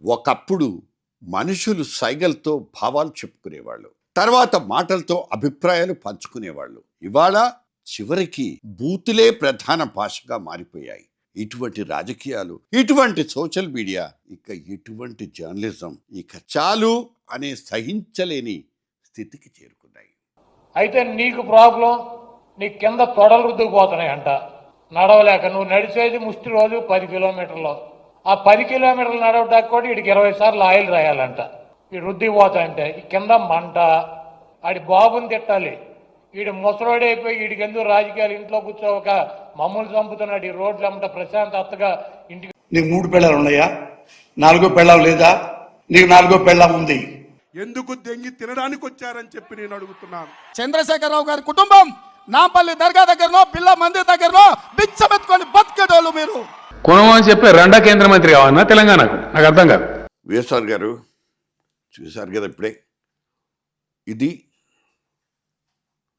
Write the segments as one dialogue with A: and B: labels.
A: ఒకప్పుడు మనుషులు సైగలతో భావాలు చెప్పుకునేవాళ్ళు, తర్వాత మాటలతో అభిప్రాయాలు పంచుకునేవాళ్ళు. ఇవాళ చివరికి బూతులే ప్రధాన భాషగా మారిపోయాయి. ఇటువంటి రాజకీయాలు, ఇటువంటి సోషల్ మీడియా, ఇక ఇటువంటి జర్నలిజం ఇక చాలు అనే సహించలేని స్థితికి చేరుకున్నాయి.
B: అయితే నీకు ప్రాబ్లం, నీ కింద తొడలు రుద్దుకుపోతున్నాయంట. నడవలేక నువ్వు నడిచేది ముష్టి రోజు 10 కిలోమీటర్లు. ఆ 10 కిలోమీటర్లు నడవడానికి కూడా వీడికి 20 సార్లు ఆయిల్ రాయాలంట. వీడు రుద్దిపోతాయంటే ఈ కింద మంట. ఆడి బాబుని తిట్టాలి. వీడు ముసలోడే అయిపోయి వీడికి ఎందుకు రాజకీయాలు, ఇంట్లో కూర్చోక మమ్మల్ని చంపుతున్నాడు. ఈ రోడ్లు అమ్మట ప్రశాంతతగా ఇంటికి.
C: నీకు 3 పెళ్ళాలు ఉన్నాయా? 4వ పెళ్ళాం లేదా? నీకు 4వ పెళ్ళాం ఉంది.
D: ఎందుకు దెంగి తినడానికి వచ్చారని చెప్పి నేను అడుగుతున్నాను.
E: చంద్రశేఖరరావు గారి కుటుంబం నాంపల్లి దర్గా దగ్గరనో, బిల్ల మందిర్ దగ్గరనో బిచ్చమెత్తుకొని బతికేటోళ్ళు మీరు.
F: కొనమని అని చెప్పి రెండో కేంద్ర మంత్రి కావన్నా తెలంగాణకు? నాకు అర్థం కాదు.
A: వేసార్ గారు చూశారు కదా ఇప్పుడే. ఇది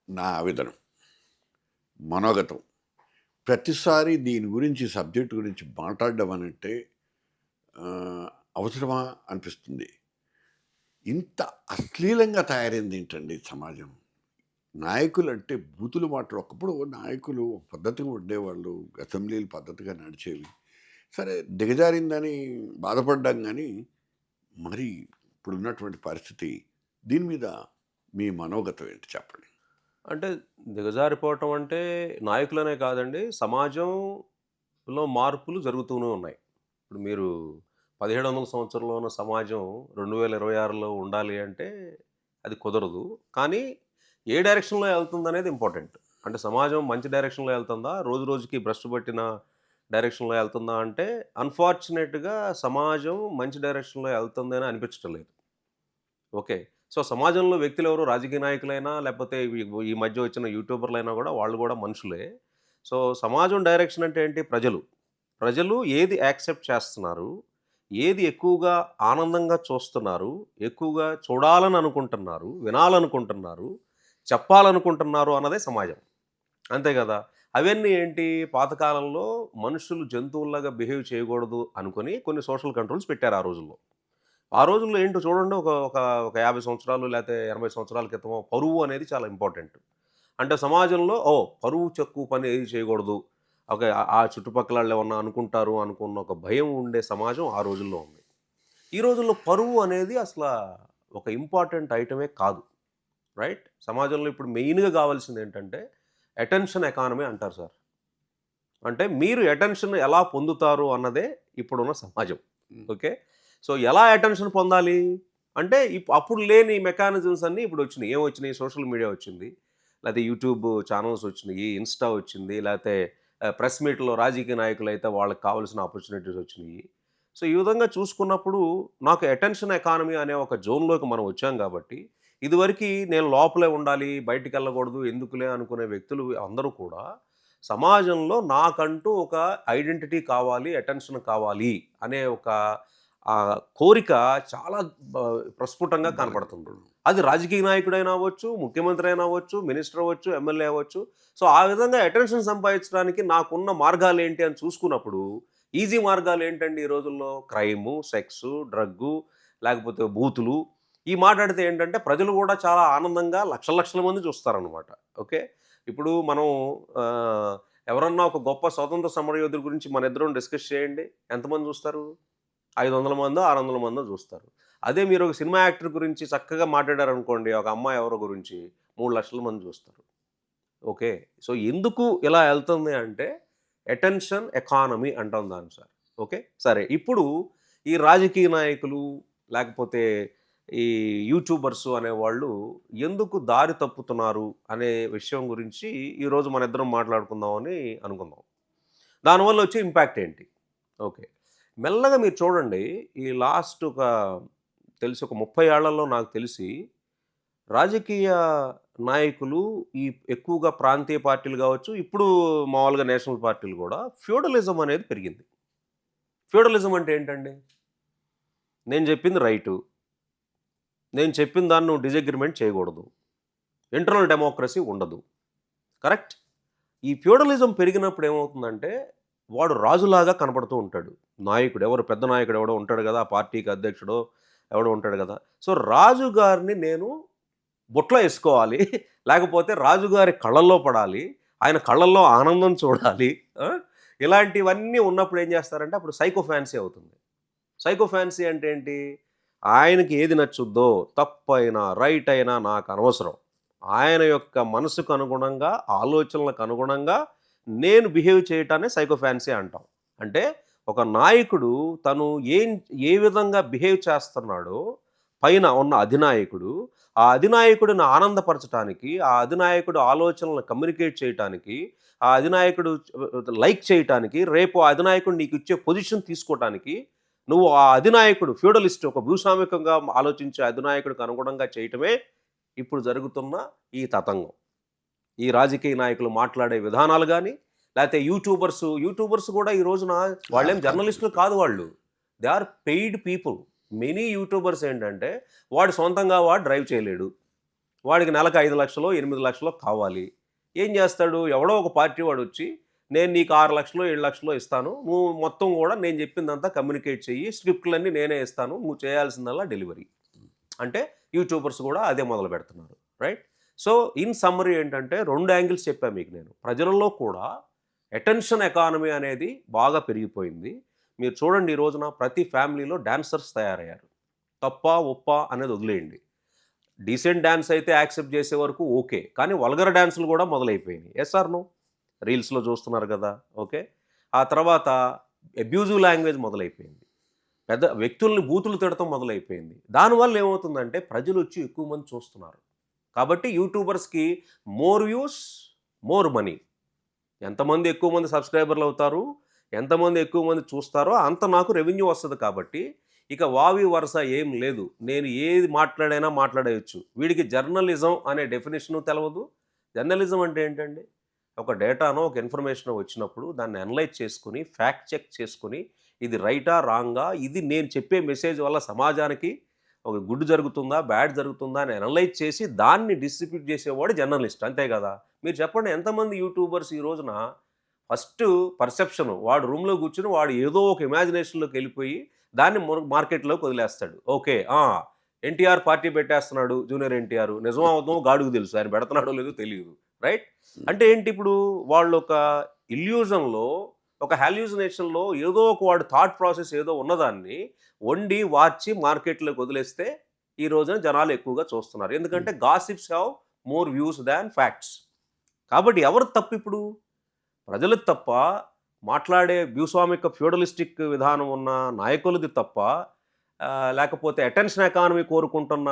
A: నా ఆవేదన, మనోగతం. ప్రతిసారి దీని గురించి, సబ్జెక్టు గురించి మాట్లాడడం అనంటే అవసరమా అనిపిస్తుంది. ఇంత అశ్లీలంగా తయారైంది ఏంటండి సమాజం? నాయకులు అంటే బూతులు మాటలు. ఒకప్పుడు నాయకులు పద్ధతిగా ఉండేవాళ్ళు, అసెంబ్లీలు పద్ధతిగా నడిచేవి. సరే దిగజారిందని బాధపడ్డాం, కానీ మరి ఇప్పుడున్నటువంటి పరిస్థితి, దీని మీద మీ మనోగతం ఏంటి చెప్పండి.
G: అంటే దిగజారిపోవటం అంటే నాయకులనే కాదండి, సమాజంలో మార్పులు జరుగుతూనే ఉన్నాయి. ఇప్పుడు మీరు 1700 సంవత్సరంలో ఉన్న సమాజం 2026లో ఉండాలి అంటే అది కుదరదు. కానీ ఏ డైరెక్షన్లో వెళ్తుంది అనేది ఇంపార్టెంట్. అంటే సమాజం మంచి డైరెక్షన్లో వెళ్తుందా, రోజు రోజుకి భ్రష్టు పట్టిన డైరెక్షన్లో వెళ్తుందా అంటే అన్ఫార్చునేట్గా సమాజం మంచి డైరెక్షన్లో వెళ్తుంది అని అనిపించడం లేదు. ఓకే, సో సమాజంలో వ్యక్తులు ఎవరు, రాజకీయ నాయకులైనా లేకపోతే ఈ మధ్య వచ్చిన యూట్యూబర్లైనా కూడా వాళ్ళు కూడా మనుషులే. సో సమాజం డైరెక్షన్ అంటే ఏంటి? ప్రజలు ఏది యాక్సెప్ట్ చేస్తున్నారు, ఏది ఎక్కువగా ఆనందంగా చూస్తున్నారు, ఎక్కువగా చూడాలని అనుకుంటున్నారు, వినాలనుకుంటున్నారు, చెప్పాలనుకుంటున్నారు అన్నదే సమాజం. అంతే కదా. అవన్నీ ఏంటి? పాతకాలంలో మనుషులు జంతువుల్లాగా బిహేవ్ చేయకూడదు అనుకుని కొన్ని సోషల్ కంట్రోల్స్ పెట్టారు ఆ రోజుల్లో. ఆ రోజుల్లో ఏంటో చూడండి, ఒక ఒక ఒక 50 సంవత్సరాలు లేకపోతే 80 సంవత్సరాల క్రితం పరువు అనేది చాలా ఇంపార్టెంట్. అంటే సమాజంలో పరువు చెక్కు పని ఏది చేయకూడదు, ఒక ఆ చుట్టుపక్కల వాళ్ళు ఏమన్నా అనుకుంటారు అనుకున్న ఒక భయం ఉండే సమాజం ఆ రోజుల్లో ఉంది. ఈ రోజుల్లో పరువు అనేది అసలు ఒక ఇంపార్టెంట్ ఐటమే కాదు. రైట్? సమాజంలో ఇప్పుడు మెయిన్గా కావాల్సింది ఏంటంటే అటెన్షన్ ఎకానమీ అంటారు సార్. అంటే మీరు అటెన్షన్ ఎలా పొందుతారు అన్నదే ఇప్పుడున్న సమాజం. ఓకే, సో ఎలా అటెన్షన్ పొందాలి అంటే అప్పుడు లేని మెకానిజమ్స్ అన్నీ ఇప్పుడు వచ్చినాయి. ఏం వచ్చినాయి? సోషల్ మీడియా వచ్చింది, లేకపోతే యూట్యూబ్ ఛానల్స్ వచ్చినాయి, ఇన్స్టా వచ్చింది, లేకపోతే ప్రెస్ మీట్లో రాజకీయ నాయకులు అయితే వాళ్ళకి కావాల్సిన ఆపర్చునిటీస్ వచ్చినాయి. సో ఈ విధంగా చూసుకున్నప్పుడు నాకు అటెన్షన్ ఎకానమీ అనే ఒక జోన్లోకి మనం వచ్చాం కాబట్టి, ఇదివరకు నేను లోపలే ఉండాలి, బయటికి వెళ్ళకూడదు, ఎందుకులే అనుకునే వ్యక్తులు అందరూ కూడా సమాజంలో నాకంటూ ఒక ఐడెంటిటీ కావాలి, అటెన్షన్ కావాలి అనే ఒక కోరిక చాలా ప్రస్ఫుటంగా కనపడుతుంది. అది రాజకీయ నాయకుడైనా అవ్వచ్చు, ముఖ్యమంత్రి అయినా అవ్వచ్చు, మినిస్టర్ అవ్వచ్చు, ఎమ్మెల్యే అవ్వచ్చు. సో ఆ విధంగా అటెన్షన్ సంపాదించడానికి నాకున్న మార్గాలు ఏంటి అని చూసుకున్నప్పుడు, ఈజీ మార్గాలు ఏంటండి ఈ రోజుల్లో? క్రైము, సెక్సు, డ్రగ్గు, లేకపోతే బూతులు. ఈ మాట్లాడితే ఏంటంటే ప్రజలు కూడా చాలా ఆనందంగా లక్షల మంది చూస్తారనమాట. ఓకే, ఇప్పుడు మనం ఎవరన్నా ఒక గొప్ప స్వతంత్ర సమరయోధుల గురించి మన ఇద్దరం డిస్కస్ చేయండి, ఎంతమంది చూస్తారు? 500 మందో 600 మందో చూస్తారు. అదే మీరు ఒక సినిమా యాక్టర్ గురించి చక్కగా మాట్లాడారనుకోండి, ఒక అమ్మాయి ఎవరో గురించి 3 లక్షల మంది చూస్తారు. ఓకే, సో ఎందుకు ఇలా వెళ్తుంది అంటే అటెన్షన్ ఎకానమీ అంటాం దాన్ని సార్. ఓకే, సరే, ఇప్పుడు ఈ రాజకీయ నాయకులు లేకపోతే ఈ యూట్యూబర్స్ అనేవాళ్ళు ఎందుకు దారి తప్పుతున్నారు అనే విషయం గురించి ఈరోజు మన ఇద్దరం మాట్లాడుకుందామని అనుకుందాం. దానివల్ల వచ్చే ఇంపాక్ట్ ఏంటి? ఓకే, మెల్లగా మీరు చూడండి, ఈ లాస్ట్ ఒక 30 ఏళ్లలో నాకు తెలిసి రాజకీయ నాయకులు ఈ ఎక్కువగా ప్రాంతీయ పార్టీలు కావచ్చు, ఇప్పుడు మామూలుగా నేషనల్ పార్టీలు కూడా ఫ్యూడలిజం అనేది పెరిగింది. ఫ్యూడలిజం అంటే ఏంటండి? నేను చెప్పింది రైటు, నేను చెప్పిన దాన్ని నువ్వు డిజగ్రిమెంట్ చేయకూడదు, ఇంటర్నల్ డెమోక్రసీ ఉండదు. కరెక్ట్? ఈ ఫ్యూడలిజం పెరిగినప్పుడు ఏమవుతుందంటే వాడు రాజులాగా కనపడుతూ ఉంటాడు. నాయకుడు ఎవరు పెద్ద నాయకుడు ఎవడో ఉంటాడు కదా, ఆ పార్టీకి అధ్యక్షుడో ఎవడో ఉంటాడు కదా. సో రాజుగారిని నేను బుట్టలో వేసుకోవాలి, లేకపోతే రాజుగారి కళ్ళల్లో పడాలి, ఆయన కళ్ళల్లో ఆనందం చూడాలి. ఇలాంటివన్నీ ఉన్నప్పుడు ఏం చేస్తారంటే అప్పుడు సైకో ఫ్యాన్సీ అవుతుంది. సైకో ఫ్యాన్సీ అంటే ఏంటి? ఆయనకి ఏది నచ్చుద్దో, తప్పైనా రైట్ అయినా నాకు అనవసరం, ఆయన యొక్క మనసుకు అనుగుణంగా, ఆలోచనలకు అనుగుణంగా నేను బిహేవ్ చేయటాన్ని సైకో ఫ్యాన్సీ అంటాం. అంటే ఒక నాయకుడు తను ఏ విధంగా బిహేవ్ చేస్తున్నాడో పైన ఉన్న అధినాయకుడు, ఆ అధినాయకుడిని ఆనందపరచడానికి, ఆ అధినాయకుడు ఆలోచనలను కమ్యూనికేట్ చేయటానికి, ఆ అధినాయకుడు లైక్ చేయటానికి, రేపు ఆ అధినాయకుడు నీకు ఇచ్చే పొజిషన్ తీసుకోవటానికి నువ్వు ఆ అధినాయకుడు ఫ్యూడలిస్ట్, ఒక భూస్వామికంగా ఆలోచించే అధినాయకుడికి అనుగుణంగా చేయటమే ఇప్పుడు జరుగుతున్న ఈ తతంగం. ఈ రాజకీయ నాయకులు మాట్లాడే విధానాలు కానీ, లేకపోతే యూట్యూబర్స్ కూడా ఈ రోజున వాళ్ళేం జర్నలిస్టులు కాదు, వాళ్ళు they are paid people. Many YouTubers ఏంటంటే వాడు సొంతంగా వాడు డ్రైవ్ చేయలేడు, వాడికి నెలకు 5 లక్షలు 8 లక్షలు కావాలి. ఏం చేస్తాడు? ఎవడో ఒక పార్టీ వాడు వచ్చి నేను నీకు 6 లక్షలు 7 లక్షలు ఇస్తాను, నువ్వు మొత్తం కూడా నేను చెప్పిందంతా కమ్యూనికేట్ చెయ్యి, స్క్రిప్ట్లన్నీ నేనే ఇస్తాను, నువ్వు చేయాల్సిందల్లా డెలివరీ. అంటే యూట్యూబర్స్ కూడా అదే మొదలు పెడుతున్నారు, రైట్? సో ఇన్ సమ్మరీ ఏంటంటే 2 యాంగిల్స్ చెప్పాను మీకు నేను. ప్రజలలో కూడా అటెన్షన్ ఎకానమీ అనేది బాగా పెరిగిపోయింది. మీరు చూడండి, ఈ రోజున ప్రతి ఫ్యామిలీలో డాన్సర్స్ తయారయ్యారు. తప్ప ఒప్ప అనేది వదిలేయండి. డీసెంట్ డ్యాన్స్ అయితే యాక్సెప్ట్ చేసే వరకు ఓకే, కానీ వల్గర్ డ్యాన్సులు కూడా మొదలైపోయినాయి. Yes are no? రీల్స్లో చూస్తున్నారు కదా, ఓకే. ఆ తర్వాత అబ్యూజివ్ లాంగ్వేజ్ మొదలైపోయింది, పెద్ద వ్యక్తుల్ని బూతులు తిడటం మొదలైపోయింది. దానివల్ల ఏమవుతుందంటే ప్రజలు వచ్చి ఎక్కువ మంది చూస్తున్నారు. కాబట్టి యూట్యూబర్స్కి మోర్ వ్యూస్ మోర్ మనీ. ఎంతమంది ఎక్కువ మంది సబ్స్క్రైబర్లు అవుతారు, ఎంతమంది ఎక్కువ మంది చూస్తారో అంత నాకు రెవెన్యూ వస్తుంది. కాబట్టి ఇక వావి వరుస ఏం లేదు, నేను ఏది మాట్లాడైనా మాట్లాడేయచ్చు. వీడికి జర్నలిజం అనే డెఫినేషను తెలవదు. జర్నలిజం అంటే ఏంటండి? ఒక డేటానో ఒక ఇన్ఫర్మేషన్ వచ్చినప్పుడు దాన్ని అనలైజ్ చేసుకుని, ఫ్యాక్ట్ చెక్ చేసుకుని, ఇది రైటా రాంగా, ఇది నేను చెప్పే మెసేజ్ వల్ల సమాజానికి ఒక గుడ్ జరుగుతుందా బ్యాడ్ జరుగుతుందా అని అనలైజ్ చేసి దాన్ని డిస్ట్రిబ్యూట్ చేసేవాడు జర్నలిస్ట్, అంతే కదా. మీరు చెప్పండి, ఎంతమంది యూట్యూబర్స్ ఈ రోజున ఫస్ట్ పర్సెప్షన్, వాడు రూమ్లో కూర్చుని వాడు ఏదో ఒక ఇమాజినేషన్లోకి వెళ్ళిపోయి దాన్ని మార్కెట్లోకి వదిలేస్తాడు. ఓకే, ఎన్టీఆర్ పార్టీ పెట్టేస్తున్నాడు, జూనియర్ ఎన్టీఆర్, నిజం అవుతామో గాడుకు తెలుసు, ఆయన పెడుతున్నాడో లేదో తెలియదు, రైట్? అంటే ఏంటి? ఇప్పుడు వాళ్ళు ఒక ఇల్యూజన్లో, ఒక హాల్యూజినేషన్లో ఏదో ఒక వాడు థాట్ ప్రాసెస్ ఏదో ఉన్నదాన్ని వండి వార్చి మార్కెట్లోకి వదిలేస్తే ఈ రోజున జనాలు ఎక్కువగా చూస్తున్నారు. ఎందుకంటే gossips have more views than facts. కాబట్టి ఎవరు తప్పు ఇప్పుడు? ప్రజలకు తప్ప, మాట్లాడే భూస్వామిక ఫ్యూడలిస్టిక్ విధానం ఉన్న నాయకులది తప్ప, లేకపోతే అటెన్షన్ ఎకానమీ కోరుకుంటున్న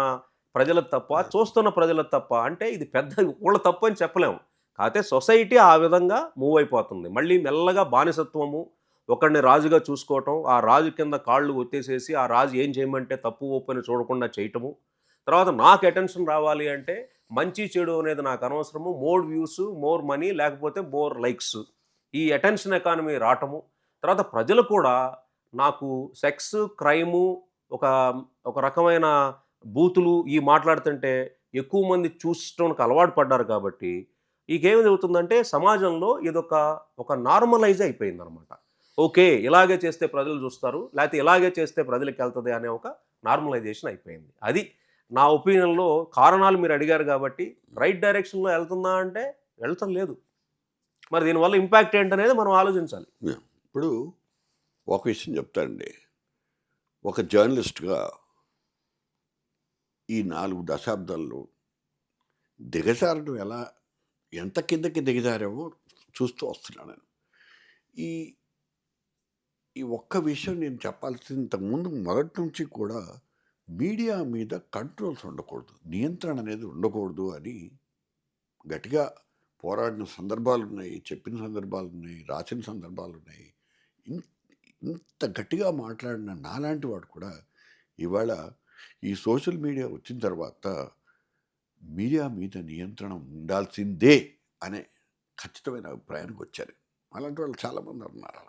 G: ప్రజలకు తప్ప, చూస్తున్న ప్రజలకు తప్ప? అంటే ఇది పెద్ద వాళ్ళ తప్పు అని చెప్పలేము. కాకపోతే సొసైటీ ఆ విధంగా మూవ్ అయిపోతుంది. మళ్ళీ మెల్లగా బానిసత్వము, ఒకడిని రాజుగా చూసుకోవటం, ఆ రాజు కింద కాళ్ళు ఒత్తేసేసి ఆ రాజు ఏం చేయమంటే తప్పు ఒప్పని చూడకుండా చేయటము. తర్వాత నాకు అటెన్షన్ రావాలి అంటే మంచి చెడు అనేది నాకు అనవసరము, మోర్ వ్యూస్ మోర్ మనీ, లేకపోతే మోర్ లైక్స్, ఈ అటెన్షన్ ఎకానమీ రావటము. తర్వాత ప్రజలు కూడా నాకు సెక్స్, క్రైము, ఒక రకమైన బూతులు ఈ మాట్లాడుతుంటే ఎక్కువ మంది చూసడానికి అలవాటు పడ్డారు. కాబట్టి ఈకేమి జరుగుతుందంటే సమాజంలో ఒక నార్మలైజ్ అయిపోయింది అనమాట. ఓకే, ఇలాగే చేస్తే ప్రజలు చూస్తారు, లేకపోతే ఇలాగే చేస్తే ప్రజలకు వెళ్తుంది అనే ఒక నార్మలైజేషన్ అయిపోయింది. అది నా ఒపీనియన్లో. కారణాలు మీరు అడిగారు కాబట్టి రైట్ డైరెక్షన్లో వెళ్తుందా అంటే వెళ్తాం లేదు. మరి దీనివల్ల ఇంపాక్ట్ ఏంటనేది మనం ఆలోచించాలి.
A: ఇప్పుడు ఒక విషయం చెప్తానండి, ఒక జర్నలిస్ట్గా ఈ 4 దశాబ్దాల్లో దిగజారడం ఎంత కిందకి దిగజారేమో చూస్తూ వస్తున్నాను నేను. ఈ ఒక్క విషయం నేను చెప్పాల్సింది, ఇంతకుముందు మొదటి నుంచి కూడా మీడియా మీద కంట్రోల్స్ ఉండకూడదు, నియంత్రణ అనేది ఉండకూడదు అని గట్టిగా పోరాడిన సందర్భాలు ఉన్నాయి, చెప్పిన సందర్భాలు ఉన్నాయి, రాసిన సందర్భాలు ఉన్నాయి. ఇంత గట్టిగా మాట్లాడిన నాలాంటి వాడు కూడా ఇవాళ ఈ సోషల్ మీడియా వచ్చిన తర్వాత మీడియా మీద నియంత్రణ ఉండాల్సిందే అనే ఖచ్చితమైన అభిప్రాయానికి వచ్చారు. అలాంటి వాళ్ళు చాలామంది ఉన్నారు.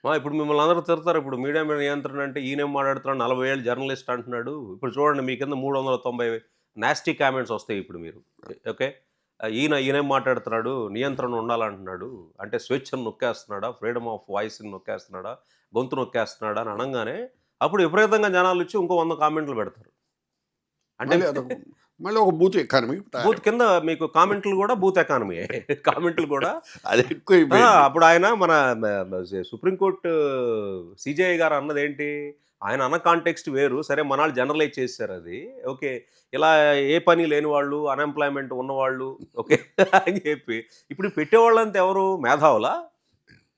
G: ఇప్పుడు మిమ్మల్ని అందరూ తిడతారు, ఇప్పుడు మీడియా మీద నియంత్రణ అంటే ఈయనేం మాట్లాడుతున్నాడు, 40 ఏళ్ళు జర్నలిస్ట్ అంటున్నాడు. ఇప్పుడు చూడండి, మీ కింద 390 నాస్టీ కామెంట్స్ వస్తాయి ఇప్పుడు మీరు. ఓకే, ఈయనేం మాట్లాడుతున్నాడు, నియంత్రణ ఉండాలంటున్నాడు, అంటే స్వేచ్ఛను నొక్కేస్తున్నాడా, ఫ్రీడమ్ ఆఫ్ వాయిస్ని నొక్కేస్తున్నాడా, గొంతు నొక్కేస్తున్నాడా అని అనగానే అప్పుడు విపరీతంగా జనాలు వచ్చి ఇంకో 100 కామెంట్లు పెడతారు. అంటే
A: మళ్ళీ ఒక బూత్ ఎకానమీ
G: బూత్ కింద మీకు కామెంట్లు కూడా బూత్ ఎకానమీ కామెంట్లు కూడా.
A: అది ఎక్కువ
G: అప్పుడు ఆయన మన సుప్రీంకోర్టు సిజేఐ గారు అన్నది ఏంటి, ఆయన అన్న కాంటెక్స్ట్ వేరు, సరే మనాళ్ళు జనరలైజ్ చేశారు అది, ఓకే ఇలా ఏ పని లేని వాళ్ళు, అన్ఎంప్లాయ్మెంట్ ఉన్నవాళ్ళు, ఓకే అని చెప్పి ఇప్పుడు పెట్టేవాళ్ళంతా ఎవరు, మేధావులా?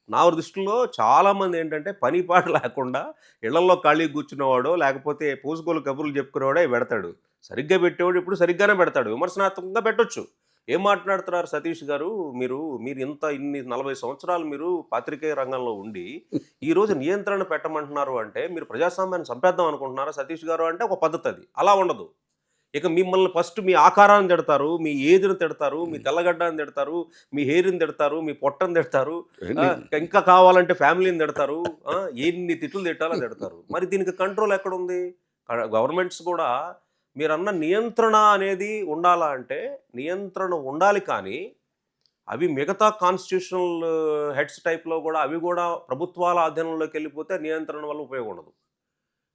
G: నా దృష్టిలో చాలామంది ఏంటంటే పని పాట లేకుండా ఇళ్లలో ఖాళీ కూర్చున్నవాడో లేకపోతే పూసుకోలు కబుర్లు చెప్పుకునేవాడే పెడతాడు. సరిగ్గా పెట్టేవాడు ఇప్పుడు సరిగ్గానే పెడతాడు, విమర్శనాత్మకంగా పెట్టొచ్చు. ఏం మాట్లాడుతున్నారు సతీష్ గారు, మీరు ఇన్ని 40 సంవత్సరాలు మీరు పాత్రికేయ రంగంలో ఉండి ఈరోజు నియంత్రణ పెట్టమంటున్నారు అంటే మీరు ప్రజాస్వామ్యాన్ని చంపేద్దాం అనుకుంటున్నారా సతీష్ గారు అంటే ఒక పద్ధతి అది. అలా ఉండదు. ఇక మిమ్మల్ని ఫస్ట్ మీ ఆకారాన్ని తిడతారు, మీ ఏజ్ని తిడతారు, మీ తెల్లగడ్డాన్ని తిడతారు, మీ హెయిర్ని తిడతారు, మీ పొట్టని తిడతారు, ఇంకా కావాలంటే ఫ్యామిలీని తిడతారు, ఎన్ని తిట్లు తిట్టాలో తిడతారు. మరి దీనికి కంట్రోల్ ఎక్కడుంది? గవర్నమెంట్స్ కూడా మీరన్న నియంత్రణ అనేది ఉండాలా అంటే నియంత్రణ ఉండాలి, కానీ అవి మిగతా కాన్స్టిట్యూషనల్ హెడ్స్ టైప్లో కూడా అవి కూడా ప్రభుత్వాల ఆధీనంలోకి వెళ్ళిపోతే నియంత్రణ వల్ల ఉపయోగం ఉండదు.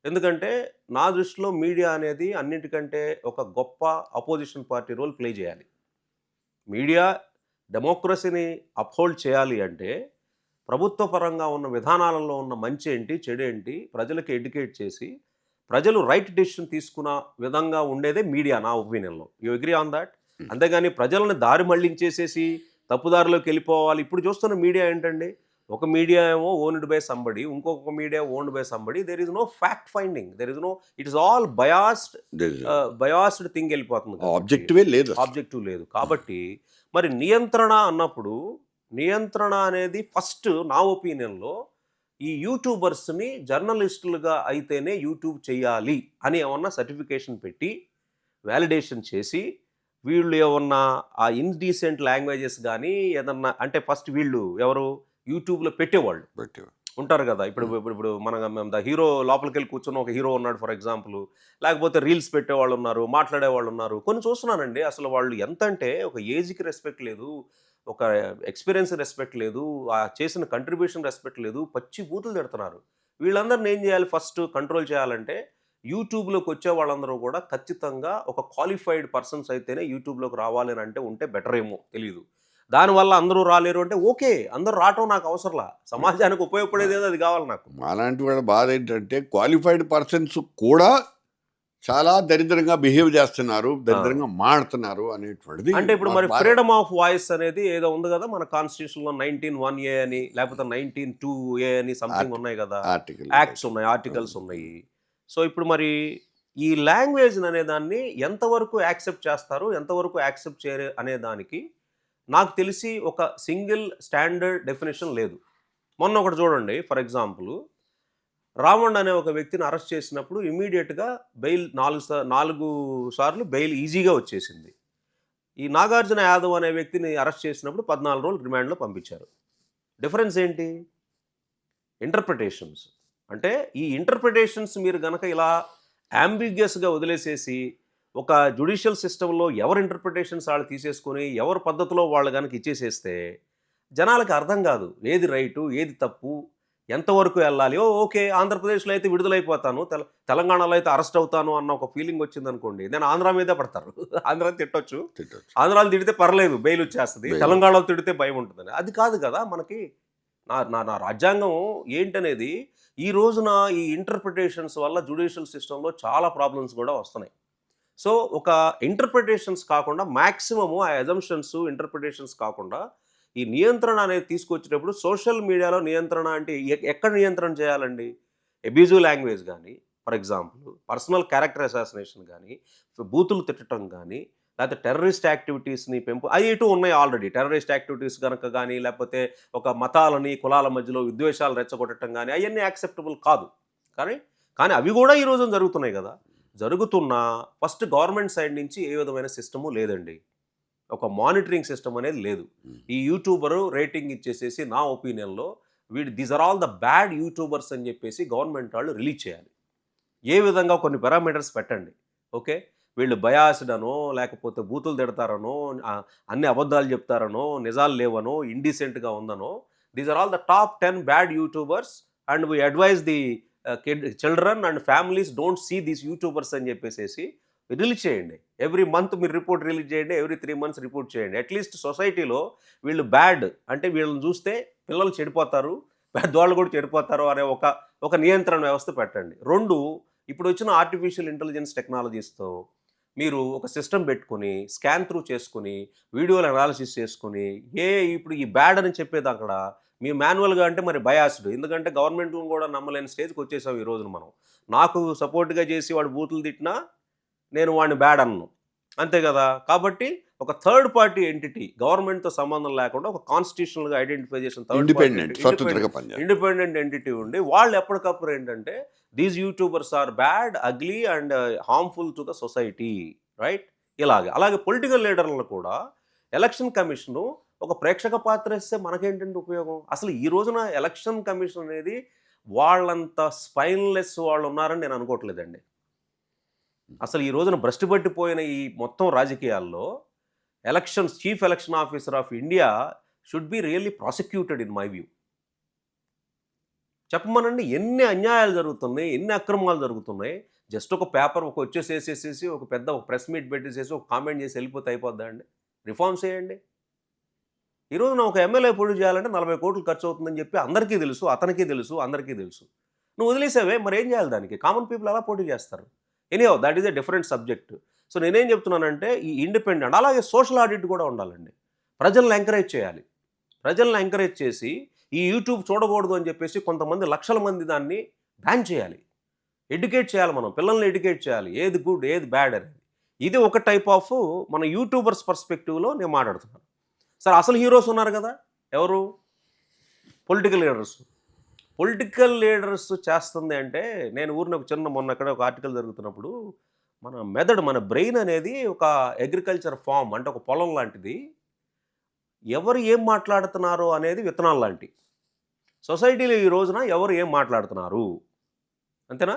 G: ఎందుకంటే నా దృష్టిలో మీడియా అనేది అన్నిటికంటే ఒక గొప్ప అపోజిషన్ పార్టీ రోల్ ప్లే చేయాలి. మీడియా డెమోక్రసీని అప్హోల్డ్ చేయాలి అంటే ప్రభుత్వ పరంగా ఉన్న విధానాలలో ఉన్న మంచి ఏంటి, చెడు ఏంటి ప్రజలకు ఎడ్యుకేట్ చేసి ప్రజలు రైట్ డెసిషన్ తీసుకున్న విధంగా ఉండేదే మీడియా నా ఒపీనియన్లో. You agree on that? అంతేగాని ప్రజలను దారి మళ్లించేసేసి తప్పుదారిలోకి వెళ్ళిపోవాలి. ఇప్పుడు చూస్తున్న మీడియా ఏంటండి, ఒక మీడియా ఏమో ఓన్డ్ బై సంబడి, ఇంకొక media owned by somebody. There is no fact finding, there is no, it is all biased thing వెళ్ళిపోతుంది. ఆబ్జెక్టివ్ లేదు. కాబట్టి మరి నియంత్రణ అన్నప్పుడు నియంత్రణ అనేది ఫస్ట్ నా ఒపీనియన్లో ఈ యూట్యూబర్స్ని జర్నలిస్టులుగా అయితేనే యూట్యూబ్ చేయాలి అని ఏమన్నా సర్టిఫికేషన్ పెట్టి వ్యాలిడేషన్ చేసి వీళ్ళు ఏమన్నా ఆ ఇన్డీసెంట్ లాంగ్వేజెస్ కానీ ఏదన్నా అంటే ఫస్ట్ వీళ్ళు ఎవరు యూట్యూబ్లో పెట్టేవాళ్ళు ఉంటారు కదా. ఇప్పుడు మనం ద హీరో లోపలికి వెళ్ళి కూర్చున్న ఒక హీరో ఉన్నాడు ఫర్ ఎగ్జాంపుల్, లేకపోతే రీల్స్ పెట్టేవాళ్ళు ఉన్నారు, మాట్లాడేవాళ్ళు ఉన్నారు. కొన్ని చూస్తున్నానండి అసలు వాళ్ళు ఎంత అంటే ఒక ఏజ్కి రెస్పెక్ట్ లేదు, ఒక ఎక్స్పీరియన్స్ రెస్పెక్ట్ లేదు, ఆ చేసిన కంట్రిబ్యూషన్ రెస్పెక్ట్ లేదు, పచ్చి బూతులు తిడుతున్నారు. వీళ్ళందరిని ఏం చేయాలి, ఫస్ట్ కంట్రోల్ చేయాలంటే యూట్యూబ్లోకి వచ్చే వాళ్ళందరూ కూడా ఖచ్చితంగా ఒక క్వాలిఫైడ్ పర్సన్స్ అయితేనే యూట్యూబ్లోకి రావాలి అని అంటే ఉంటే బెటర్ ఏమో తెలియదు. దానివల్ల అందరూ రాలేరు అంటే ఓకే, అందరూ రావటం నాకు అవసరంలా, సమాజానికి ఉపయోగపడేది ఏదో అది కావాలి నాకు.
A: అలాంటి వాళ్ళ బాధ ఏంటంటే క్వాలిఫైడ్ పర్సన్స్ కూడా చాలా దరిద్రంగా బిహేవ్ చేస్తున్నారు, దరిద్రంగా మాడుతున్నారు అనేటువంటిది.
G: అంటే ఇప్పుడు మరి ఫ్రీడమ్ ఆఫ్ వాయిస్ అనేది ఏదో ఉంది కదా మన కాన్స్టిట్యూషన్లో 19(1)A అని లేకపోతే 19(2)A అని సంథింగ్ ఉన్నాయి కదా, యాక్ట్స్ ఉన్నాయి, ఆర్టికల్స్ ఉన్నాయి. సో ఇప్పుడు మరి ఈ లాంగ్వేజ్ అనే దాన్ని ఎంతవరకు యాక్సెప్ట్ చేస్తారు, ఎంతవరకు యాక్సెప్ట్ చేయరు అనే దానికి నాకు తెలిసి ఒక సింగిల్ స్టాండర్డ్ డెఫినేషన్ లేదు. మొన్న ఒకటి చూడండి, ఫర్ ఎగ్జాంపుల్ రావణ్ అనే ఒక వ్యక్తిని అరెస్ట్ చేసినప్పుడు ఇమీడియట్గా బెయిల్ 4 సార్లు బెయిల్ ఈజీగా వచ్చేసింది. ఈ నాగార్జున యాదవ్ అనే వ్యక్తిని అరెస్ట్ చేసినప్పుడు 14 రోజులు రిమాండ్లో పంపించారు. డిఫరెన్స్ ఏంటి? ఇంటర్ప్రిటేషన్స్. అంటే ఈ ఇంటర్ప్రిటేషన్స్ మీరు గనక ఇలా అంబిగ్యస్గా వదిలేసేసి ఒక జ్యుడిషియల్ సిస్టంలో ఎవరు ఇంటర్ప్రిటేషన్స్ వాళ్ళు తీసేసుకొని ఎవరి పద్ధతిలో వాళ్ళు కనుక ఇచ్చేసేస్తే జనాలకి అర్థం కాదు ఏది రైటు ఏది తప్పు, ఎంతవరకు వెళ్ళాలి. ఓకే ఆంధ్రప్రదేశ్లో అయితే విడుదలైపోతాను, తెలంగాణలో అయితే అరెస్ట్ అవుతాను అన్న ఒక ఫీలింగ్ వచ్చిందనుకోండి, నేను ఆంధ్ర మీదే పడతారు. ఆంధ్రాని తిట్టొచ్చు, ఆంధ్రాలో తిడితే పర్లేదు బెయిల్ వచ్చేస్తుంది, తెలంగాణలో తిడితే భయం ఉంటుందని. అది కాదు కదా మనకి. నా రాజ్యాంగం ఏంటనేది ఈ రోజున ఈ ఇంటర్ప్రిటేషన్స్ వల్ల జ్యుడిషియల్ సిస్టంలో చాలా ప్రాబ్లమ్స్ కూడా వస్తున్నాయి. సో ఒక ఇంటర్ప్రిటేషన్స్ కాకుండా మ్యాక్సిమము ఆ అజంప్షన్స్ ఇంటర్ప్రిటేషన్స్ కాకుండా ఈ నియంత్రణ అనేది తీసుకొచ్చేటప్పుడు సోషల్ మీడియాలో నియంత్రణ అంటే ఎక్కడ నియంత్రణ చేయాలండి? అబ్యూజివ్ లాంగ్వేజ్ కానీ, for example personal character assassination కానీ, బూతులు తిట్టడం కానీ, లేకపోతే టెర్రరిస్ట్ యాక్టివిటీస్ని అవి ఇటు ఉన్నాయి ఆల్రెడీ. టెర్రరిస్ట్ యాక్టివిటీస్ కనుక కానీ, లేకపోతే ఒక మతాలని కులాల మధ్యలో విద్వేషాలు రెచ్చగొట్టడం కానీ అవన్నీ యాక్సెప్టబుల్ కాదు. కానీ అవి కూడా ఈరోజు జరుగుతున్నాయి కదా. జరుగుతున్నా ఫస్ట్ గవర్నమెంట్ సైడ్ నుంచి ఏ విధమైన సిస్టము లేదండి, ఒక మానిటరింగ్ సిస్టమ్ అనేది లేదు. ఈ యూట్యూబరు రేటింగ్ ఇచ్చేసేసి నా ఒపీనియన్లో these are all the bad YouTubers అని చెప్పేసి గవర్నమెంట్ వాళ్ళు రిలీజ్ చేయాలి. ఏ విధంగా కొన్ని పారామీటర్స్ పెట్టండి. ఓకే, వీళ్ళు బయాస్డ్ అనో లేకపోతే బూతులు తిడతారనో అన్ని అబద్ధాలు చెప్తారనో నిజాలు లేవనో ఇండీసెంట్గా ఉందనో these are all the top 10 bad YouTubers and we advise the children and families don't see these YouTubers అని చెప్పేసి రిలీజ్ చేయండి. ఎవ్రీ మంత్ మీరు రిపోర్ట్ రిలీజ్ చేయండి, ఎవ్రీ 3 months రిపోర్ట్ చేయండి. అట్లీస్ట్ సొసైటీలో వీళ్ళు బ్యాడ్ అంటే వీళ్ళని చూస్తే పిల్లలు చెడిపోతారు, పెద్దవాళ్ళు కూడా చెడిపోతారు అనే ఒక నియంత్రణ వ్యవస్థ పెట్టండి. 2, ఇప్పుడు వచ్చిన ఆర్టిఫిషియల్ ఇంటెలిజెన్స్ టెక్నాలజీస్తో మీరు ఒక సిస్టమ్ పెట్టుకొని స్కాన్ త్రూ చేసుకుని వీడియోలు అనాలిసిస్ చేసుకుని ఇప్పుడు ఈ బ్యాడ్ అని చెప్పేది అక్కడ మీ మాన్యువల్గా అంటే మరి బయాస్డ్, ఎందుకంటే గవర్నమెంట్ను కూడా నమ్మలేని స్టేజ్కి వచ్చేసాం ఈ రోజున మనం. నాకు సపోర్ట్గా చేసి వాడు బూతులు తిట్టినా నేను వాడిని బ్యాడ్ అన్ను, అంతే కదా. కాబట్టి ఒక థర్డ్ పార్టీ ఎంటిటీ గవర్నమెంట్తో సంబంధం లేకుండా ఒక కాన్స్టిట్యూషనల్గా ఐడెంటిఫై చేసిన ఇండిపెండెంట్ ఎంటిటీ ఉండి వాళ్ళు ఎప్పటికప్పుడు ఏంటంటే these YouTubers are bad, ugly and harmful to the society, right. అలాగే పొలిటికల్ లీడర్లను కూడా ఎలక్షన్ కమిషను ఒక ప్రేక్షక పాత్ర ఇస్తే మనకేంటంటే ఉపయోగం? అసలు ఈ రోజున ఎలక్షన్ కమిషన్ అనేది వాళ్ళంత స్పైన్లెస్ వాళ్ళు ఉన్నారని నేను అనుకోవట్లేదండి. అసలు ఈ రోజున భ్రష్టు పట్టిపోయిన ఈ మొత్తం రాజకీయాల్లో chief election officer of India should be really prosecuted in my view. చెప్పమనండి, ఎన్ని అన్యాయాలు జరుగుతున్నాయి, ఎన్ని అక్రమాలు జరుగుతున్నాయి. జస్ట్ ఒక పేపర్ వచ్చేసేసేసి ఒక ప్రెస్ మీట్ పెట్టేసేసి ఒక కామెంట్ చేసి వెళ్ళిపోతే అయిపోద్దా అండి? రిఫార్మ్స్ చేయండి. ఈరోజు ఒక ఎమ్మెల్యే పోటీ చేయాలంటే 40 కోట్లు ఖర్చు అవుతుందని చెప్పి అందరికీ తెలుసు, అతనికి తెలుసు, అందరికీ తెలుసు. నువ్వు వదిలేసావే, మరి ఏం చేయాలి దానికి? కామన్ పీపుల్ అలా పోటీ చేస్తారు. Anyhow that is a different subject. So నేనేం చెప్తున్నానంటే ఈ ఇండిపెండెంట్ అలాగే సోషల్ ఆడిట్ కూడా ఉండాలండి. ప్రజలను ఎంకరేజ్ చేయాలి. ప్రజలను ఎంకరేజ్ చేసి ఈ యూట్యూబ్ చూడకూడదు అని చెప్పేసి కొంతమంది లక్షల మంది దాన్ని బ్యాన్ చేయాలి. ఎడ్యుకేట్ చేయాలి, మనం పిల్లల్ని ఎడ్యుకేట్ చేయాలి, ఏది గుడ్ ఏది బ్యాడ్ అనేది. ఇది ఒక టైప్ ఆఫ్ మన యూట్యూబర్స్ పర్స్పెక్టివ్లో నేను మాట్లాడుతున్నాను. సార్ అసలు హీరోస్ ఉన్నారు కదా, ఎవరు? పొలిటికల్ లీడర్స్ చేస్తుంది అంటే నేను మొన్న అక్కడ ఒక ఆర్టికల్ జరుగుతున్నప్పుడు మన బ్రెయిన్ అనేది ఒక అగ్రికల్చర్ ఫామ్, అంటే ఒక పొలం లాంటిది. ఎవరు ఏం మాట్లాడుతున్నారో అనేది విత్తనాలు లాంటి. సొసైటీలో ఈ రోజున ఎవరు ఏం మాట్లాడుతున్నారు, అంతేనా?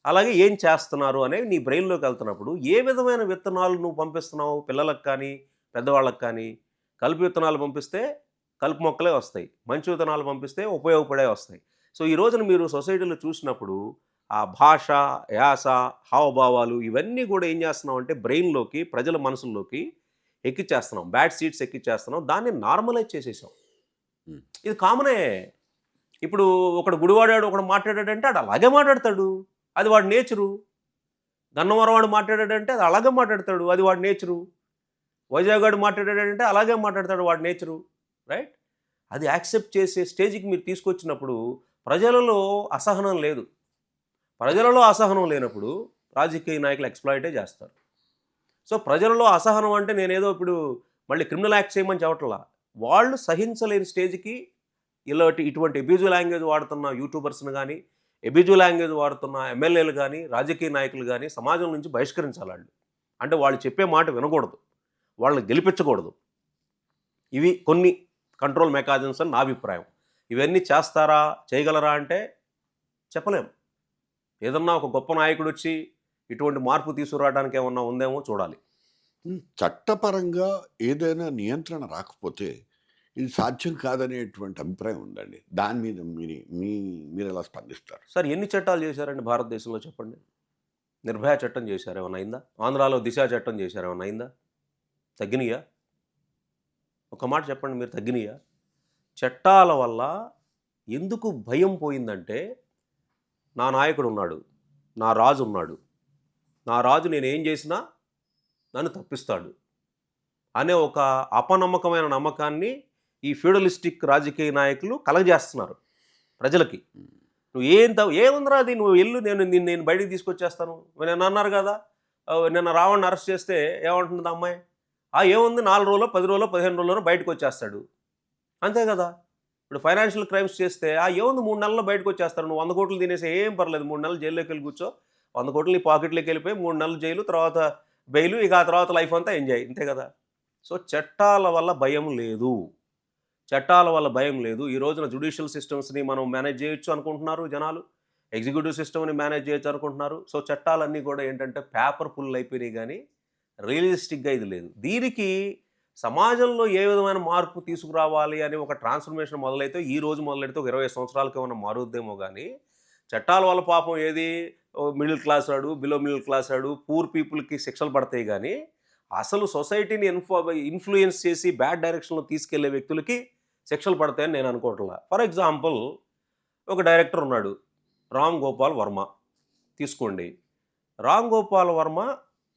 G: అలాగే ఏం చేస్తున్నారు అనేవి నీ బ్రెయిన్లోకి వెళ్తున్నప్పుడు ఏ విధమైన విత్తనాలు నువ్వు పంపిస్తున్నావు పిల్లలకు కానీ పెద్దవాళ్ళకి కానీ. కలుపు విత్తనాలు పంపిస్తే కలుపు మొక్కలే వస్తాయి, మంచి విత్తనాలు పంపిస్తే ఉపయోగపడే వస్తాయి. సో ఈ రోజున మీరు సొసైటీలో చూసినప్పుడు ఆ భాష, యాస, హావభావాలు ఇవన్నీ కూడా ఏం చేస్తున్నాం అంటే బ్రెయిన్లోకి, ప్రజల మనసుల్లోకి ఎక్కిచ్చేస్తున్నాం, బ్యాడ్ సీడ్స్ ఎక్కిచ్చేస్తున్నాం, దాన్ని నార్మలైజ్ చేసేసాం. ఇది కామనే. ఇప్పుడు ఒకడు గుడివాడాడు, ఒకడు మాట్లాడాడంటే అది అలాగే మాట్లాడతాడు, అది వాడి నేచరు. గన్నవరవాడు మాట్లాడాడంటే అది అలాగే మాట్లాడతాడు, అది వాడి నేచరు. వైజాగ్ మాట్లాడాడంటే అలాగే మాట్లాడతాడు, వాడి నేచరు, రైట్. అది యాక్సెప్ట్ చేసే స్టేజ్కి మీరు తీసుకొచ్చినప్పుడు ప్రజలలో అసహనం లేదు. ప్రజలలో అసహనం లేనప్పుడు రాజకీయ నాయకులు ఎక్స్ప్లాయిటే చేస్తారు. సో ప్రజలలో అసహనం అంటే నేనేదో ఇప్పుడు మళ్ళీ క్రిమినల్ యాక్ట్ చేయమని చెప్పట్లా, వాళ్ళు సహించలేని స్టేజ్కి ఇటువంటి అబ్యూజివ్ లాంగ్వేజ్ వాడుతున్న యూట్యూబర్స్ని కానీ, అబ్యూజివ్ లాంగ్వేజ్ వాడుతున్న ఎమ్మెల్యేలు కానీ, రాజకీయ నాయకులు కానీ సమాజం నుంచి బహిష్కరించాలి వాళ్ళు. అంటే వాళ్ళు చెప్పే మాట వినకూడదు, వాళ్ళని గెలిపించకూడదు. ఇవి కొన్ని కంట్రోల్ మెకానిజమ్స్ అని నా అభిప్రాయం. ఇవన్నీ చేస్తారా, చేయగలరా అంటే చెప్పలేం. ఏదన్నా ఒక గొప్ప నాయకుడు వచ్చి ఇటువంటి మార్పు తీసుకురావడానికి ఏమన్నా ఉందేమో చూడాలి.
A: చట్టపరంగా ఏదైనా నియంత్రణ రాకపోతే ఇది సాధ్యం కాదనేటువంటి అభిప్రాయం ఉందండి. దాని మీద మీరు ఎలా స్పందిస్తారు?
G: సార్ ఎన్ని చట్టాలు చేశారండి భారతదేశంలో చెప్పండి? నిర్భయ చట్టం చేశారు, ఏమన్నా అయిందా? ఆంధ్రాలో దిశ చట్టం చేశారు, ఏమన్నా అయిందా? తగ్గినాయా? ఒక మాట చెప్పండి, మీరు తగ్గినాయా? చట్టాల వల్ల ఎందుకు భయం పోయిందంటే నా నాయకుడు ఉన్నాడు, నా రాజు ఉన్నాడు, నా రాజు నేనేం చేసినా నన్ను తప్పిస్తాడు అనే ఒక అపనమ్మకమైన నమ్మకాన్ని ఈ ఫ్యూడలిస్టిక్ రాజకీయ నాయకులు కలగజేస్తున్నారు ప్రజలకి. నువ్వు ఏముందిరా అది, నువ్వు వెళ్ళు, నేను బయటికి తీసుకొచ్చేస్తాను. నేను అన్నారు కదా, నిన్న రావణ్ని అరెస్ట్ చేస్తే ఏమంటుంది అమ్మాయి? ఏముంది, 4 రోజులో 10 రోజులో 15 రోజుల్లోనో బయటకు వచ్చేస్తాడు, అంతే కదా. ఇప్పుడు ఫైనాన్షియల్ క్రైమ్స్ చేస్తే ఏముంది 3 నెలల్లో బయటకు వచ్చేస్తారు. నువ్వు 100 కోట్లు తినేసి ఏం పర్లేదు, 3 నెలలు జైల్లోకి వెళ్ళి కూర్చో, 100 కోట్లు నీ పాకెట్లోకి వెళ్ళిపోయి 3 నెలలు జైలు, తర్వాత బెయిలు, ఇక ఆ తర్వాత లైఫ్ అంతా ఎంజాయ్, అంతే కదా. సో చట్టాల వల్ల భయం లేదు, చట్టాల వల్ల భయం లేదు. ఈ రోజున జ్యుడిషియల్ సిస్టమ్స్ని మనం మేనేజ్ చేయొచ్చు అనుకుంటున్నారు జనాలు. ఎగ్జిక్యూటివ్ సిస్టమ్ని మేనేజ్ చేయొచ్చు అనుకుంటున్నారు. సో చట్టాలన్నీ కూడా ఏంటంటే పేపర్ పుల్ అయిపోయినాయి కానీ రియలిస్టిక్గా ఇది లేదు. దీనికి సమాజంలో ఏ విధమైన మార్పు తీసుకురావాలి అని ఒక ట్రాన్స్ఫర్మేషన్ మొదలైతే ఈ రోజు మొదలెడితే ఒక 20 సంవత్సరాలకి ఏమన్నా మారుద్దేమో కానీ చట్టాల వల్ల పాపం ఏది మిడిల్ క్లాస్ వాడు, బిలో మిడిల్ క్లాస్ వాడు, పూర్ పీపుల్కి శిక్షలు పడతాయి కానీ అసలు సొసైటీని ఇన్ఫ్లుయెన్స్ చేసి బ్యాడ్ డైరెక్షన్లో తీసుకెళ్లే వ్యక్తులకి శిక్షలు పడతాయని నేను అనుకోవట్లా. ఫర్ ఎగ్జాంపుల్ ఒక డైరెక్టర్ ఉన్నాడు, రామ్ గోపాల్ వర్మ తీసుకోండి. రామ్ గోపాల్ వర్మ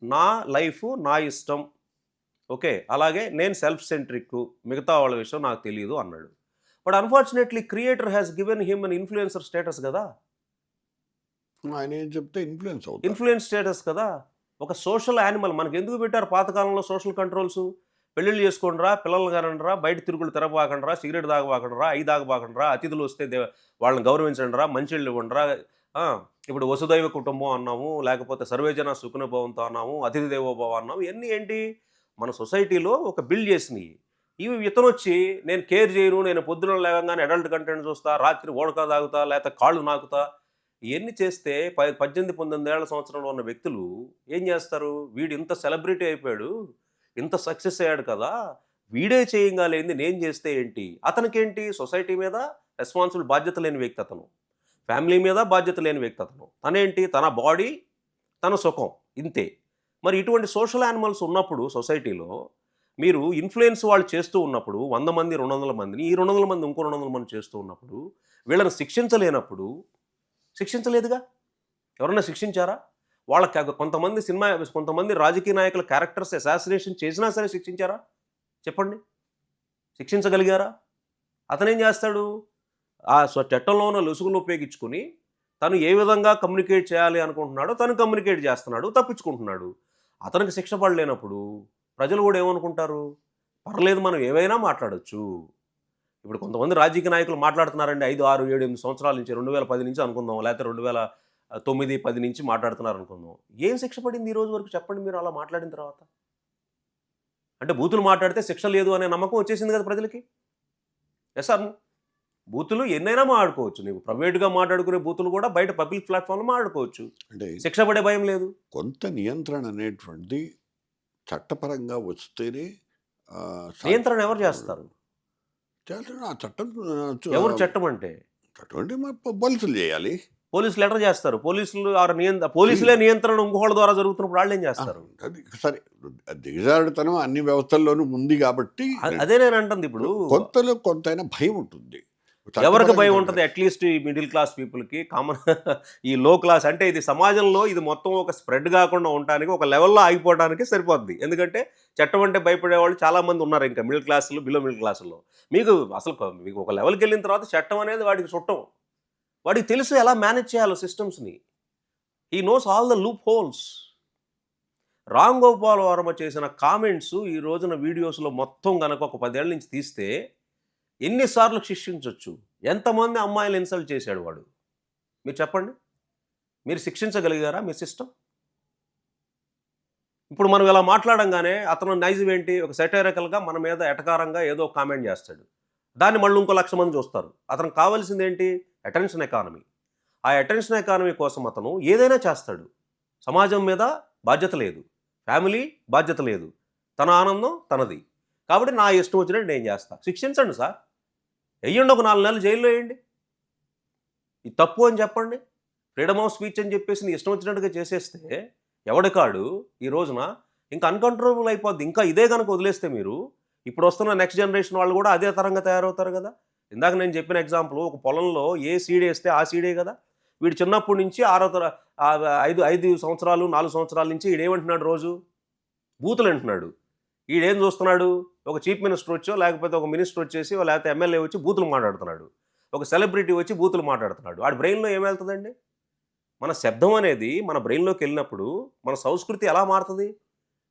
G: నా లైఫ్ నా ఇష్టం, ఓకే, అలాగే నేను సెల్ఫ్ సెంట్రిక్, మిగతా వాళ్ళ విషయం నాకు తెలియదు అన్నాడు. But unfortunately creator has given him an influencer status కదా.
A: ఆయన ఏం చెప్తే ఇన్ఫ్లుయెన్స్ అవుతుంది.
G: ఇన్ఫ్లుయెన్స్ స్టేటస్ కదా, ఒక సోషల్ యానిమల్. మనకు ఎందుకు పెట్టారు పాతకాలంలో సోషల్ కంట్రోల్స్? పెళ్ళిళ్ళు చేసుకోండిరా, పిల్లలు కానండిరా, బయట తిరుగులు తిరగబాకండిరా, సిగరెట్ తాగబాకండిరా, అయి తాగబాకండిరా, అతిథులు వస్తే వాళ్ళని గౌరవించండిరా, మంచిళ్ళు ఇవ్వండిరా. ఇప్పుడు వసుదైవ కుటుంబం అన్నాము, లేకపోతే సర్వేజన సుఖన భవంతో అన్నాము, అతిథి దేవోభవ అన్నాము. ఇవన్నీ ఏంటి మన సొసైటీలో ఒక బిల్డ్ చేసినవి. ఇవి ఇతను వచ్చి నేను కేర్ చేయను, నేను పొద్దున లేవగానే అడల్ట్ కంటెంట్ చూస్తా, రాత్రి ఓడక తాగుతా, లేకపోతే కాళ్ళు నాకుతా, ఇవన్నీ చేస్తే 18-19 ఏళ్ల సంవత్సరంలో ఉన్న వ్యక్తులు ఏం చేస్తారు? వీడు ఇంత సెలబ్రిటీ అయిపోయాడు, ఇంత సక్సెస్ అయ్యాడు కదా, వీడే చేయగలేంది నేను చేస్తే ఏంటి? అతనికేంటి సొసైటీ మీద రెస్పాన్సిబుల్ బాధ్యత లేని వ్యక్తి అతను, ఫ్యామిలీ మీద బాధ్యత లేని వ్యక్తి అతను. తనేంటి తన బాడీ తన సుఖం ఇంతే. మరి ఇటువంటి సోషల్ యానిమల్స్ ఉన్నప్పుడు సొసైటీలో మీరు ఇన్ఫ్లుయెన్స్ వాళ్ళు చేస్తూ ఉన్నప్పుడు 100 మంది 200 మందిని, ఈ 200 మంది ఇంకో 200 మంది చేస్తూ ఉన్నప్పుడు వీళ్ళని శిక్షించలేనప్పుడు, శిక్షించలేదుగా, ఎవరన్నా శిక్షించారా? వాళ్ళకి కొంతమంది రాజకీయ నాయకుల క్యారెక్టర్స్ అసాసినేషన్ చేసినా సరే శిక్షించారా? చెప్పండి, శిక్షించగలిగారా? అతనేం చేస్తాడు? ఆ చట్టంలో ఉన్న లొసుగులు ఉపయోగించుకుని తను ఏ విధంగా కమ్యూనికేట్ చేయాలి అనుకుంటున్నాడో తను కమ్యూనికేట్ చేస్తున్నాడు, తప్పించుకుంటున్నాడు. అతనికి శిక్ష పడలేనప్పుడు ప్రజలు కూడా ఏమనుకుంటారు? పర్లేదు, మనం ఏవైనా మాట్లాడచ్చు. ఇప్పుడు కొంతమంది రాజకీయ నాయకులు మాట్లాడుతున్నారండి 5, 6, 7, 8 సంవత్సరాల నుంచి, 2010 నుంచి అనుకుందాం, లేకపోతే 2009, 10 నుంచి మాట్లాడుతున్నారు అనుకుందాం. ఏం శిక్ష పడింది ఈ రోజు వరకు? చెప్పండి మీరు అలా మాట్లాడిన తర్వాత. అంటే బూతులు మాట్లాడితే శిక్ష లేదు అనే నమ్మకం వచ్చేసింది కదా ప్రజలకి. ఎస్ సార్, బూతులు ఎన్నైనా మాట్లాడుకోవచ్చు. నీకు ప్రైవేట్గా మాట్లాడుకునే బూతులు కూడా బయట పబ్లిక్ ప్లాట్ఫామ్లో మాట్లాడుకోవచ్చు,
A: అంటే
G: శిక్ష పడే భయం లేదు.
A: కొంత నియంత్రణ అనేటువంటిది చట్టపరంగా వస్తేనే
G: నియంత్రణ ఎవరు చేస్తారు?
A: ఆ చట్టం
G: ఎవరు చట్టం అంటే?
A: చట్టం అంటే పోలీసులు చేయాలి.
G: పోలీసులు ఎట్లా చేస్తారు? పోలీసులే నియంత్రణ ఇంకోళ్ళ ద్వారా జరుగుతున్నప్పుడు వాళ్ళు ఏం చేస్తారు?
A: అది సరే, దిగజారుడుతనం అన్ని వ్యవస్థల్లోనూ ఉంది కాబట్టి
G: అదే నేను అంటుంది. ఇప్పుడు
A: కొంతైనా భయం ఉంటుంది.
G: ఎవరికి భయం ఉంటుంది? అట్లీస్ట్ ఈ మిడిల్ క్లాస్ పీపుల్కి, కామన్ ఈ లో క్లాస్ అంటే ఇది సమాజంలో ఇది మొత్తం ఒక స్ప్రెడ్ కాకుండా ఉండడానికి, ఒక లెవెల్లో ఆగిపోవడానికి సరిపోద్ది. ఎందుకంటే చట్టం అంటే భయపడే వాళ్ళు చాలామంది ఉన్నారు, ఇంకా మిడిల్ క్లాసులు, బిలో మిడిల్ క్లాసుల్లో. మీకు ఒక లెవెల్కి వెళ్ళిన తర్వాత చట్టం అనేది వాడికి చుట్టం, వాడికి తెలుసు ఎలా మేనేజ్ చేయాలో సిస్టమ్స్ని. He knows all the loopholes. Ram Gopal Varma చేసిన కామెంట్స్ ఈ రోజున వీడియోస్లో మొత్తం కనుక ఒక 10 ఏళ్ళ నుంచి తీస్తే ఎన్నిసార్లు శిక్షించవచ్చు? ఎంతమంది అమ్మాయిలు ఇన్సల్ట్ చేశాడు వాడు? మీరు చెప్పండి, మీరు శిక్షించగలిగారా మీ సిస్టమ్? ఇప్పుడు మనం ఇలా మాట్లాడంగానే అతను నైజం ఏంటి, ఒక సెటైరికల్గా మన మీద ఎటకారంగా ఏదో కామెంట్ చేస్తాడు, దాన్ని మళ్ళీ ఇంకో 1,00,000 మంది చూస్తారు. అతనికి కావాల్సింది ఏంటి? Attention economy. ఆ అటెన్షన్ ఎకానమీ కోసం అతను ఏదైనా చేస్తాడు. సమాజం మీద బాధ్యత లేదు, ఫ్యామిలీ బాధ్యత లేదు, తన ఆనందం తనది. కాబట్టి నా ఇష్టం వచ్చినట్టు నేను చేస్తా. శిక్షించండి సార్, వెయ్యండి, ఒక 4 నెలలు జైల్లో వేయండి. ఇది తప్పు అని చెప్పండి. ఫ్రీడమ్ ఆఫ్ స్పీచ్ అని చెప్పేసి నీ ఇష్టం వచ్చినట్టుగా చేసేస్తే ఎవడికాడు ఈ రోజున ఇంకా అన్కంట్రోలబుల్ అయిపోద్ది. ఇంకా ఇదే కనుక వదిలేస్తే మీరు ఇప్పుడు వస్తున్న నెక్స్ట్ జనరేషన్ వాళ్ళు కూడా అదే తరంగా తయారవుతారు కదా. ఇందాక నేను చెప్పిన ఎగ్జాంపుల్, ఒక పొలంలో ఏ సీడ్ వేస్తే ఆ సీడే కదా. వీడు చిన్నప్పటి నుంచి 5 సంవత్సరాలు 4 సంవత్సరాల నుంచి ఈడేమంటున్నాడు? రోజు బూతులు అంటున్నాడు. ఈడేం చూస్తున్నాడు? ఒక చీఫ్ మినిస్టర్ వచ్చో, లేకపోతే ఒక మినిస్టర్ వచ్చేసి, లేకపోతే ఎమ్మెల్యే వచ్చి బూతులు మాట్లాడుతున్నాడు, ఒక సెలబ్రిటీ వచ్చి బూతులు మాట్లాడుతున్నాడు. వాడి బ్రెయిన్లో ఏం వెళ్తుందండి? మన శబ్దం అనేది మన బ్రెయిన్లోకి వెళ్ళినప్పుడు మన సంస్కృతి ఎలా మారుతుంది?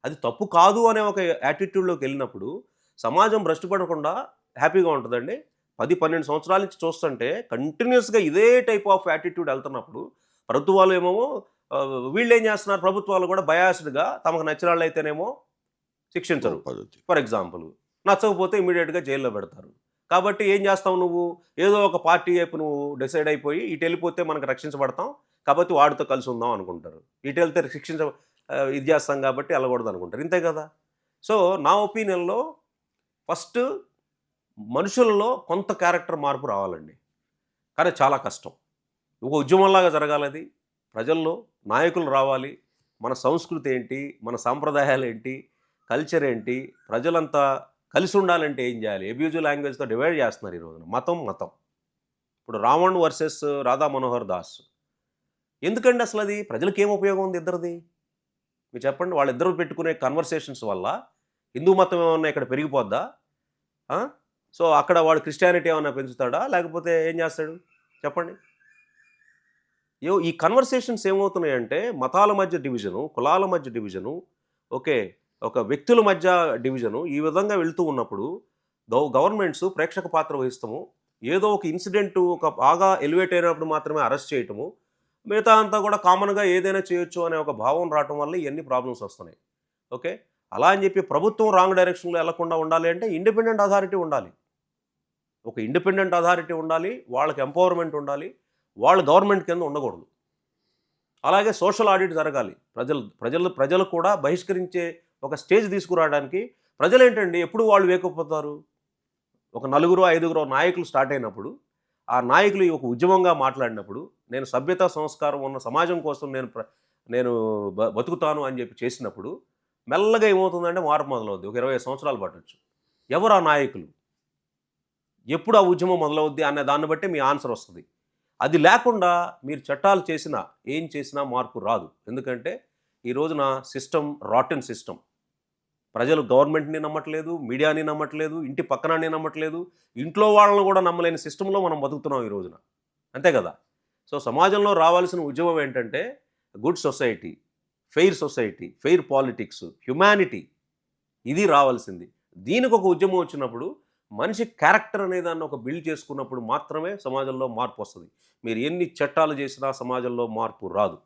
G: అది తప్పు కాదు అనే ఒక యాటిట్యూడ్లోకి వెళ్ళినప్పుడు సమాజం భ్రష్టు పడకుండా హ్యాపీగా ఉంటుందండి. 10-12 సంవత్సరాల నుంచి చూస్తుంటే కంటిన్యూస్గా ఇదే టైప్ ఆఫ్ యాటిట్యూడ్ వెళ్తున్నప్పుడు ప్రభుత్వాలు ఏమో వీళ్ళు ఏం చేస్తున్నారు? ప్రభుత్వాలు కూడా బయాస్డ్గా తమకు నచ్చిన వాళ్ళు అయితేనేమో శిక్షించరు. ఫర్ ఎగ్జాంపుల్, నచ్చకపోతే ఇమీడియట్గా జైల్లో పెడతారు. కాబట్టి ఏం చేస్తావు నువ్వు? ఏదో ఒక పార్టీ వైపు నువ్వు డిసైడ్ అయిపోయి ఇటు వెళ్ళిపోతే మనకు రక్షించబడతాం కాబట్టి వాడితో కలిసి ఉందాం అనుకుంటారు. ఇటు వెళ్తే ఇది చేస్తాం కాబట్టి వెళ్ళకూడదు అనుకుంటారు. ఇంతే కదా. సో నా ఒపీనియన్లో ఫస్ట్ మనుషులలో కొంత క్యారెక్టర్ మార్పు రావాలండి. కానీ చాలా కష్టం. ఒక ఉద్యమంలాగా జరగాలి అది. ప్రజల్లో నాయకులు రావాలి. మన సంస్కృతి ఏంటి, మన సాంప్రదాయాలు ఏంటి, కల్చర్ ఏంటి, ప్రజలంతా కలిసి ఉండాలంటే ఏం చేయాలి? అబ్యూజివ్ లాంగ్వేజ్తో డివైడ్ చేస్తున్నారు ఈ రోజున. మతం ఇప్పుడు రావణ్ వర్సెస్ రాధా మనోహర్ దాస్. ఎందుకండి అసలు అది? ప్రజలకు ఏం ఉపయోగం ఉంది ఇద్దరిది? మీరు చెప్పండి. వాళ్ళిద్దరూ పెట్టుకునే కన్వర్సేషన్స్ వల్ల హిందూ మతం ఏమన్నా ఇక్కడ పెరిగిపోద్దా? సో అక్కడ వాడు క్రిస్టియానిటీ ఏమన్నా పెంచుతాడా, లేకపోతే ఏం చేస్తాడు చెప్పండి? ఈ కన్వర్సేషన్స్ ఏమవుతున్నాయంటే మతాల మధ్య డివిజను, కులాల మధ్య డివిజను, ఓకే, ఒక వ్యక్తుల మధ్య డివిజను, ఈ విధంగా వెళ్తూ ఉన్నప్పుడు గవర్నమెంట్స్ ప్రేక్షక పాత్ర వహిస్తాము. ఏదో ఒక ఇన్సిడెంట్ ఒక బాగా ఎలివేట్ అయినప్పుడు మాత్రమే అరెస్ట్ చేయటము, మిగతా అంతా కూడా కామన్గా ఏదైనా చేయొచ్చు అనే ఒక భావం రావటం వల్ల ఇవన్నీ ప్రాబ్లమ్స్ వస్తున్నాయి. ఓకే, అలా అని చెప్పి ప్రభుత్వం రాంగ్ డైరెక్షన్లో వెళ్లకుండా ఉండాలి అంటే ఇండిపెండెంట్ అథారిటీ ఉండాలి. ఒక ఇండిపెండెంట్ అథారిటీ ఉండాలి, వాళ్ళకి ఎంపవర్మెంట్ ఉండాలి, వాళ్ళు గవర్నమెంట్ కింద ఉండకూడదు. అలాగే సోషల్ ఆడిట్ జరగాలి. ప్రజలు కూడా బహిష్కరించే ఒక స్టేజ్ తీసుకురావడానికి ప్రజలు ఏంటండి ఎప్పుడు వాళ్ళు వేకపోతారు. ఒక 4-5 నాయకులు స్టార్ట్ అయినప్పుడు, ఆ నాయకులు ఒక ఉద్యమంగా మాట్లాడినప్పుడు, నేను సభ్యతా సంస్కారం ఉన్న సమాజం కోసం నేను బతుకుతాను అని చెప్పి చేసినప్పుడు మెల్లగా ఏమవుతుందంటే మార్పు మొదలవుద్ది. ఒక 25 సంవత్సరాలు పట్టొచ్చు. ఎవరు ఆ నాయకులు, ఎప్పుడు ఆ ఉద్యమం మొదలవుద్ది అనే దాన్ని బట్టి మీ ఆన్సర్ వస్తుంది. అది లేకుండా మీరు చట్టాలు చేసినా ఏం చేసినా మార్పు రాదు. ఎందుకంటే ఈ రోజున సిస్టమ్ రాటన్ సిస్టమ్. ప్రజలు గవర్నమెంట్ని నమ్మట్లేదు, మీడియాని నమ్మట్లేదు, ఇంటి పక్కనాన్ని నమ్మట్లేదు, ఇంట్లో వాళ్ళని కూడా నమ్మలేని సిస్టంలో మనం బతుకుతున్నాం ఈ రోజున. అంతే కదా. సో సమాజంలో రావాల్సిన ఉద్యమం ఏంటంటే good society, fair society, fair politics, humanity, ఇది రావాల్సింది. దీనికి ఒక ఉద్యమం వచ్చినప్పుడు మనిషి క్యారెక్టర్ అనే దాన్ని ఒక బిల్డ్ చేసుకున్నప్పుడు మాత్రమే సమాజంలో మార్పు వస్తుంది. మీరు ఎన్ని చట్టాలు చేసినా సమాజంలో మార్పు రాదు.